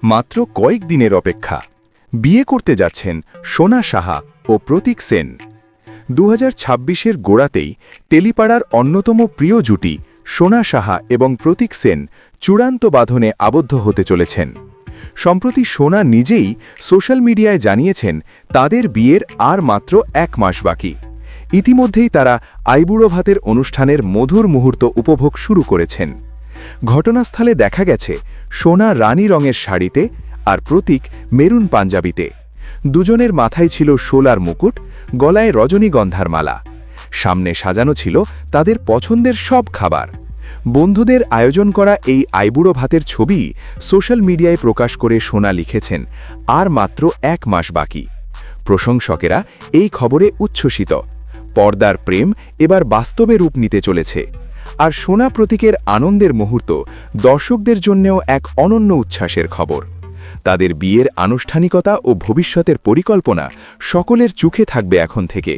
মাত্র কয়েক দিনের অপেক্ষা। বিয়ে করতে যাচ্ছেন সোনা সাহা ও প্রতীক সেন। 2026-এর গোড়াতেই টেলিপাড়ার অন্যতম প্রিয় জুটি সোনা সাহা এবং প্রতীক সেন চূড়ান্ত বাঁধনে আবদ্ধ হতে চলেছেন। সম্প্রতি সোনা নিজেই সোশ্যাল মিডিয়ায় জানিয়েছেন তাদের বিয়ের আর মাত্র 1 মাস বাকি। ইতিমধ্যেই তারা আইবুড়ো ভাতের অনুষ্ঠানের মধুর মুহূর্ত উপভোগ শুরু করেছেন। ঘটনাস্থলে দেখা গেছে সোনা রানী রঙের শাড়িতে আর প্রতীক মেরুন পাঞ্জাবিতে। দুজনের মাথায় ছিল শোলার মুকুট, গলায় রজনীগন্ধার মালা। সামনে সাজানো ছিল তাদের পছন্দের সব খাবার। বন্ধুদের আয়োজন করা এই আইবুড়ো ভাতের ছবি সোশ্যাল মিডিয়ায় প্রকাশ করে সোনা লিখেছেন, আর মাত্র 1 মাস বাকি। প্রশংসকেরা এই খবরে উচ্ছ্বসিত। পর্দার প্রেম এবার বাস্তবে রূপ নিতে চলেছে। আর সোনা প্রতীকের আনন্দের মুহূর্ত দর্শকদের জন্যও এক অনন্য উচ্ছ্বাসের খবর। তাদের বিয়ের আনুষ্ঠানিকতা ও ভবিষ্যতের পরিকল্পনা সকলের চোখে থাকবে এখন থেকে।